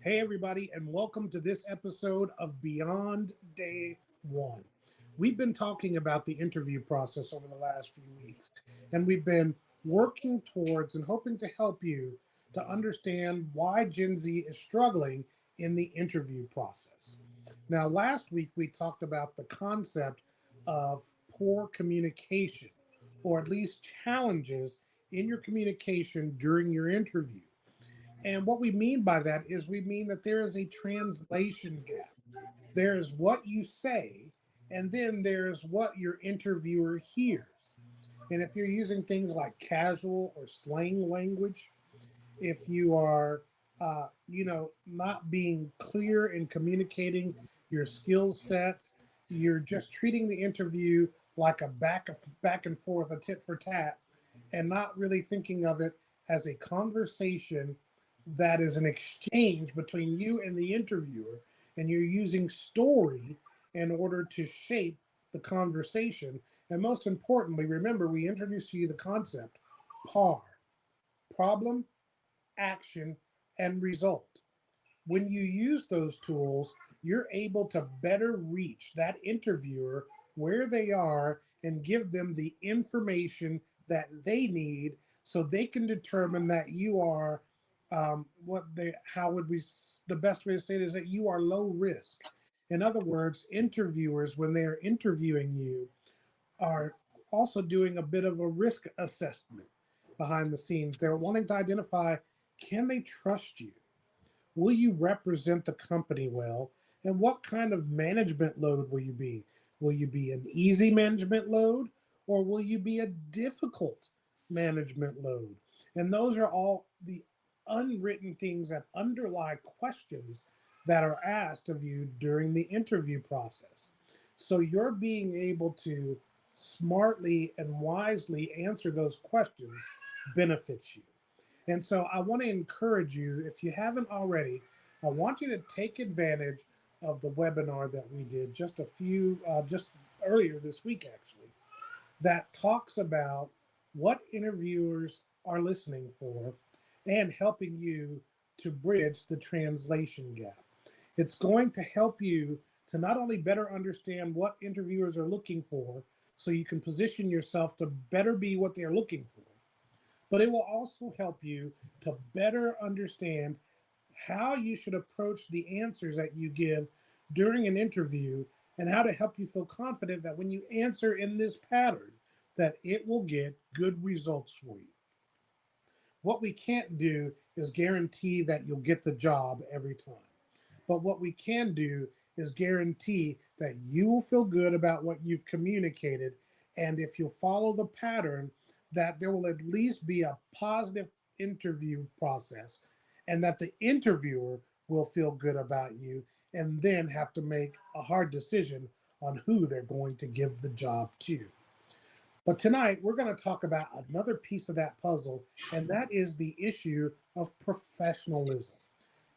Hey, everybody, and welcome to this episode of Beyond Day One. We've been talking about the interview process over the last few weeks, and we've been working towards and hoping to help you to understand why Gen Z is struggling in the interview process. Now, last week we talked about the concept of poor communication, or at least challenges in your communication during your interview. And what we mean by that is we mean that there is a translation gap. There is what you say, and then there's what your interviewer hears. And if you're using things like casual or slang language, if you are, not being clear in communicating your skill sets, you're just treating the interview like a back and forth, a tit for tat, and not really thinking of it as a conversation that is an exchange between you and the interviewer, and you're using story in order to shape the conversation. And most importantly, remember, we introduced to you the concept PAR, problem, action, and result. When you use those tools, you're able to better reach that interviewer where they are and give them the information that they need so they can determine that you are what they how would we the best way to say it is that you are low risk. In other words, interviewers, when they are interviewing you, are also doing a bit of a risk assessment behind the scenes. They're wanting to identify, can they trust you? Will you represent the company well? And what kind of management load will you be? Will you be an easy management load, or will you be a difficult management load? And those are all the unwritten things that underlie questions that are asked of you during the interview process. So you're being able to smartly and wisely answer those questions benefits you. And so I want to encourage you, if you haven't already, I want you to take advantage of the webinar that we did just earlier this week, actually, that talks about what interviewers are listening for and helping you to bridge the translation gap. It's going to help you to not only better understand what interviewers are looking for, so you can position yourself to better be what they're looking for, but it will also help you to better understand how you should approach the answers that you give during an interview and how to help you feel confident that when you answer in this pattern that it will get good results for you. What we can't do is guarantee that you'll get the job every time. But what we can do is guarantee that you will feel good about what you've communicated. And if you'll follow the pattern, that there will at least be a positive interview process and that the interviewer will feel good about you and then have to make a hard decision on who they're going to give the job to. But tonight, we're going to talk about another piece of that puzzle, and that is the issue of professionalism.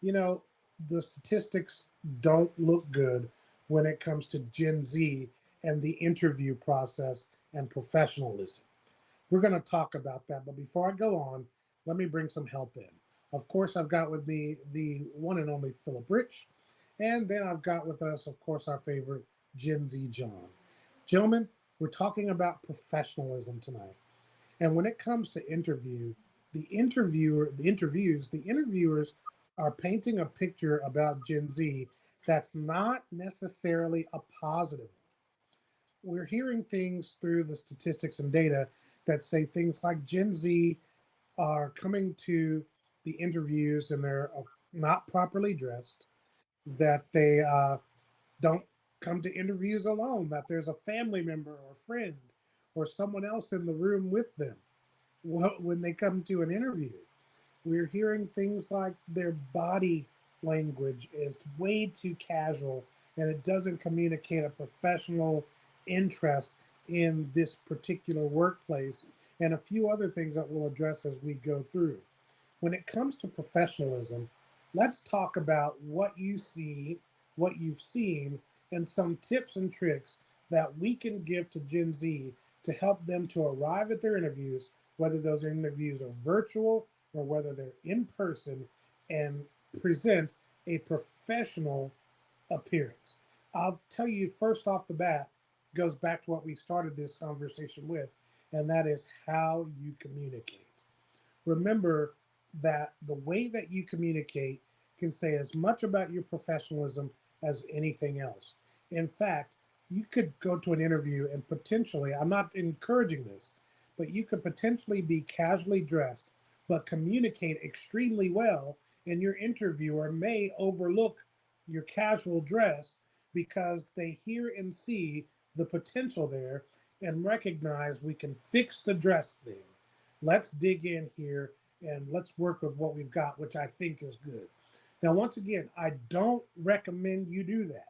You know, the statistics don't look good when it comes to Gen Z and the interview process and professionalism. We're going to talk about that. But before I go on, let me bring some help in. Of course, I've got with me the one and only Philip Rich. And then I've got with us, of course, our favorite Gen Z John. Gentlemen, we're talking about professionalism tonight. And when it comes to the interviewers are painting a picture about Gen Z that's not necessarily a positive. We're hearing things through the statistics and data that say things like Gen Z are coming to the interviews and they're not properly dressed, that they don't come to interviews alone, that there's a family member or friend or someone else in the room with them when they come to an interview. We're hearing things like their body language is way too casual and it doesn't communicate a professional interest in this particular workplace, and a few other things that we'll address as we go through. When it comes to professionalism, let's talk about what you see, what you've seen, and some tips and tricks that we can give to Gen Z to help them to arrive at their interviews, whether those interviews are virtual or whether they're in person, and present a professional appearance. I'll tell you first off the bat, goes back to what we started this conversation with, and that is how you communicate. Remember that the way that you communicate can say as much about your professionalism as anything else. In fact, you could go to an interview and potentially, I'm not encouraging this, but you could potentially be casually dressed, but communicate extremely well, and your interviewer may overlook your casual dress because they hear and see the potential there and recognize we can fix the dress thing. Let's dig in here and let's work with what we've got, which I think is good. Now, once again, I don't recommend you do that,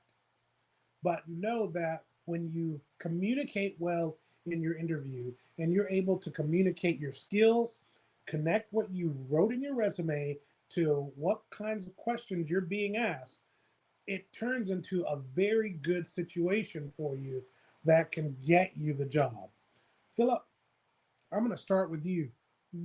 but know that when you communicate well in your interview and you're able to communicate your skills, connect what you wrote in your resume to what kinds of questions you're being asked, it turns into a very good situation for you that can get you the job. Philip, I'm going to start with you.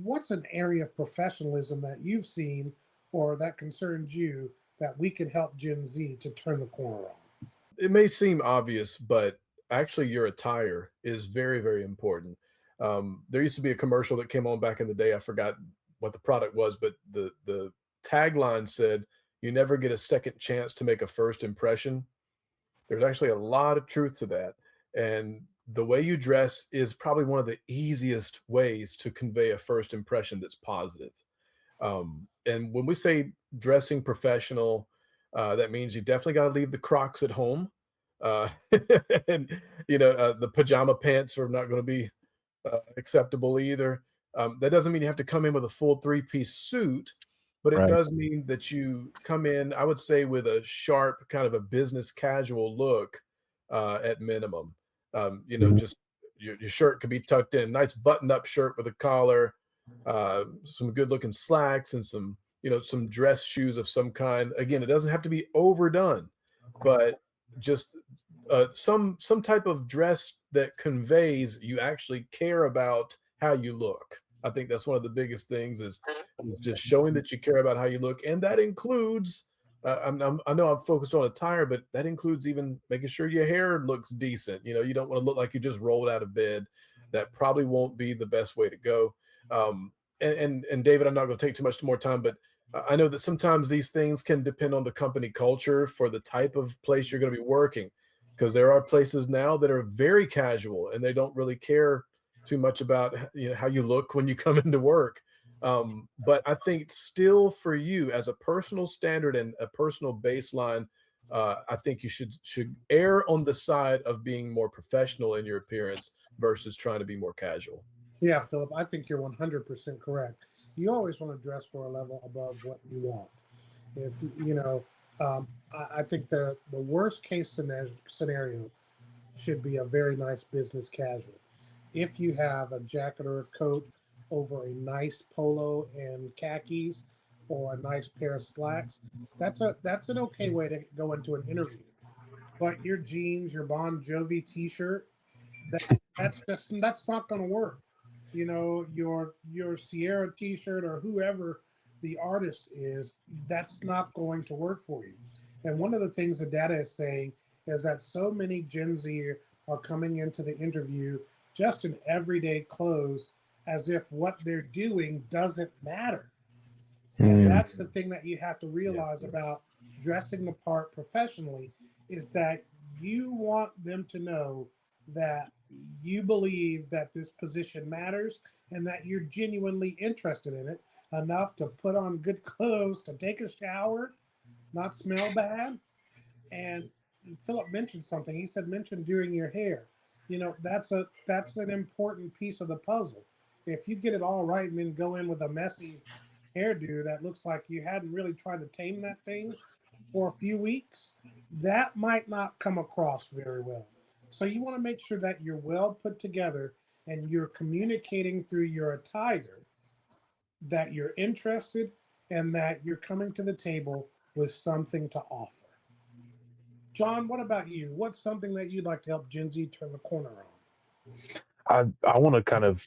What's an area of professionalism that you've seen or that concerns you that we can help Gen Z to turn the corner on? It may seem obvious, but actually your attire is very, very important. There used to be a commercial that came on back in the day. I forgot what the product was, but the tagline said, "You never get a second chance to make a first impression." There's actually a lot of truth to that, and the way you dress is probably one of the easiest ways to convey a first impression that's positive. And when we say dressing professional, that means you definitely got to leave the Crocs at home. Uh, and the pajama pants are not going to be acceptable either. That doesn't mean you have to come in with a full three-piece suit, but it Right. does mean that you come in, I would say, with a sharp, kind of a business casual look at minimum. Mhm. Just your shirt could be tucked in, nice button-up shirt with a collar, some good-looking slacks, and some dress shoes of some kind. Again, it doesn't have to be overdone, but just some type of dress that conveys you actually care about how you look. I think that's one of the biggest things is just showing that you care about how you look, and that includes. I know I'm focused on attire, but that includes even making sure your hair looks decent. You don't want to look like you just rolled out of bed. That probably won't be the best way to go. And David, I'm not going to take too much more time, but I know that sometimes these things can depend on the company culture for the type of place you're going to be working, because there are places now that are very casual and they don't really care too much about how you look when you come into work. But I think still for you as a personal standard and a personal baseline, I think you should err on the side of being more professional in your appearance versus trying to be more casual. Yeah, Philip, I think you're 100% correct. You always want to dress for a level above what you want. If you know, I think the worst case scenario should be a very nice business casual. If you have a jacket or a coat over a nice polo and khakis or a nice pair of slacks, that's an okay way to go into an interview. But your jeans, your Bon Jovi T-shirt, that that's not going to work. Your Sierra T-shirt or whoever the artist is, that's not going to work for you. And one of the things the data is saying is that so many Gen Z are coming into the interview just in everyday clothes as if what they're doing doesn't matter. And Mm. that's the thing that you have to Yeah. realize about dressing the part professionally is that you want them to know that you believe that this position matters and that you're genuinely interested in it enough to put on good clothes, to take a shower, not smell bad. And Philip mentioned something. He said mention doing your hair. That's an important piece of the puzzle. If you get it all right and then go in with a messy hairdo that looks like you hadn't really tried to tame that thing for a few weeks, that might not come across very well. So you want to make sure that you're well put together and you're communicating through your attire that you're interested and that you're coming to the table with something to offer. John, what about you? What's something that you'd like to help Gen Z turn the corner on? I want to kind of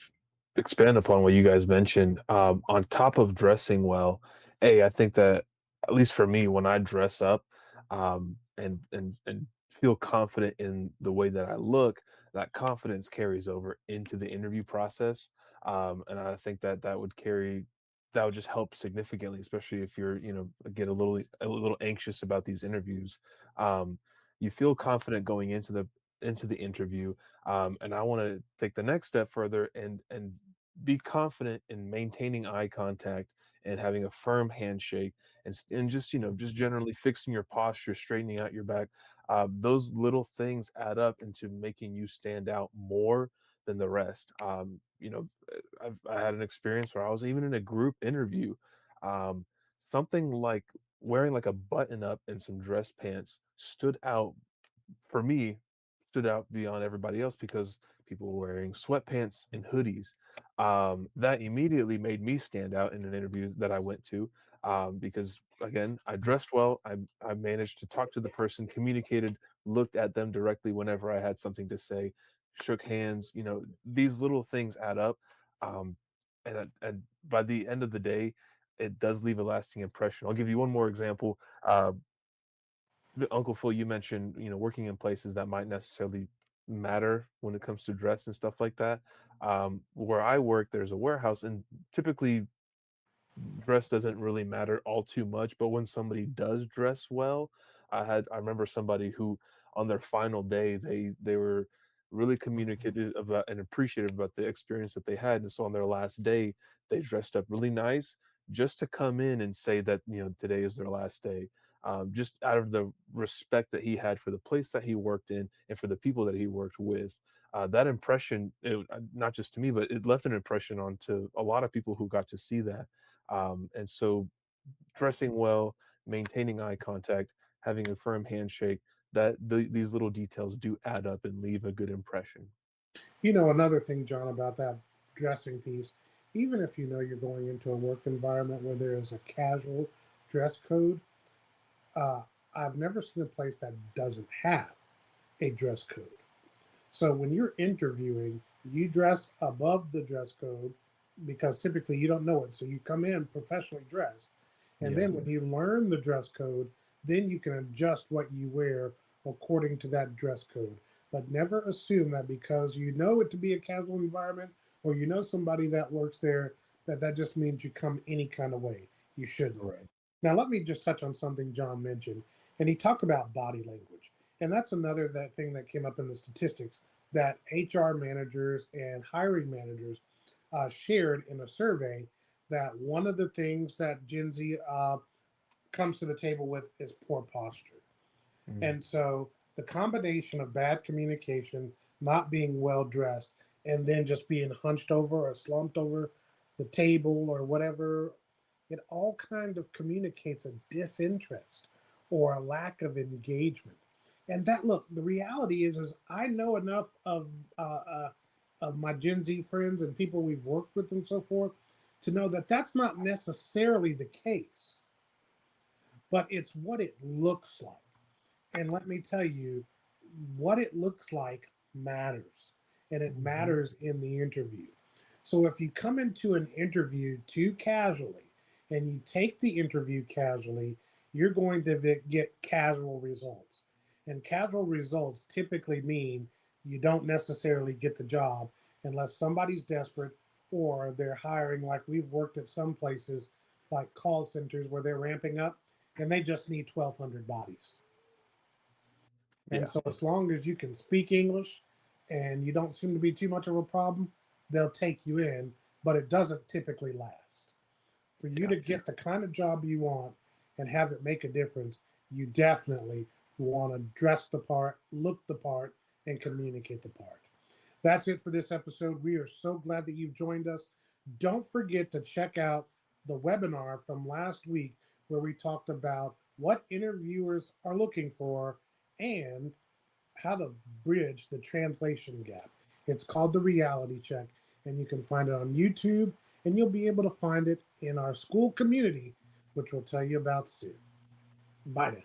expand upon what you guys mentioned. On top of dressing well, I think that at least for me, when I dress up, and feel confident in the way that I look, that confidence carries over into the interview process. And I think that that would just help significantly, especially if you're, get a little anxious about these interviews. Um, you feel confident going into the interview, and I want to take the next step further and be confident in maintaining eye contact and having a firm handshake and just just generally fixing your posture, straightening out your back. Those little things add up into making you stand out more than the rest. I had an experience where I was even in a group interview. Um, Something like wearing like a button up and some dress pants for me stood out beyond everybody else because people were wearing sweatpants and hoodies. That immediately made me stand out in an interview that I went to, because again, I dressed well. I managed to talk to the person, communicated, looked at them directly whenever I had something to say, shook hands. These little things add up, um, and by the end of the day, it does leave a lasting impression. I'll give you one more example. Uncle Phil, you mentioned, working in places that might necessarily matter when it comes to dress and stuff like that. Where I work, there's a warehouse, and typically dress doesn't really matter all too much, but when somebody does dress well, I remember somebody who on their final day they were really communicative about and appreciative about the experience that they had. And so on their last day, they dressed up really nice just to come in and say that, today is their last day. Just out of the respect that he had for the place that he worked in and for the people that he worked with. That impression, not just to me, but it left an impression onto a lot of people who got to see that. And so dressing well, maintaining eye contact, having a firm handshake, these little details do add up and leave a good impression. Another thing, John, about that dressing piece, even if you're going into a work environment where there is a casual dress code, uh, I've never seen a place that doesn't have a dress code. So when you're interviewing, you dress above the dress code because typically you don't know it. So you come in professionally dressed. And Yeah. then when you learn the dress code, then you can adjust what you wear according to that dress code. But never assume that because you know it to be a casual environment or you know somebody that works there, that just means you come any kind of way. You shouldn't. Right. Now, let me just touch on something John mentioned. And he talked about body language. And that's another that thing that came up in the statistics that HR managers and hiring managers shared in a survey that one of the things that Gen Z comes to the table with is poor posture. Mm. And so the combination of bad communication, not being well dressed, and then just being hunched over or slumped over the table or whatever, it all kind of communicates a disinterest or a lack of engagement. And that look, the reality is I know enough of my Gen Z friends and people we've worked with and so forth to know that that's not necessarily the case, but it's what it looks like. And let me tell you, what it looks like matters, and it Mhm. matters in the interview. So if you come into an interview too casually and you take the interview casually, you're going to get casual results. And casual results typically mean you don't necessarily get the job unless somebody's desperate or they're hiring, like we've worked at some places like call centers where they're ramping up and they just need 1,200 bodies. And Yeah. so, as long as you can speak English and you don't seem to be too much of a problem, they'll take you in, but it doesn't typically last. For you Yeah. to get the kind of job you want and have it make a difference, you definitely want to dress the part, look the part, and communicate the part. That's it for this episode. We are so glad that you've joined us. Don't forget to check out the webinar from last week where we talked about what interviewers are looking for and how to bridge the translation gap. It's called the reality check, and you can find it on YouTube, and you'll be able to find it in our school community, which we'll tell you about soon. Bye now.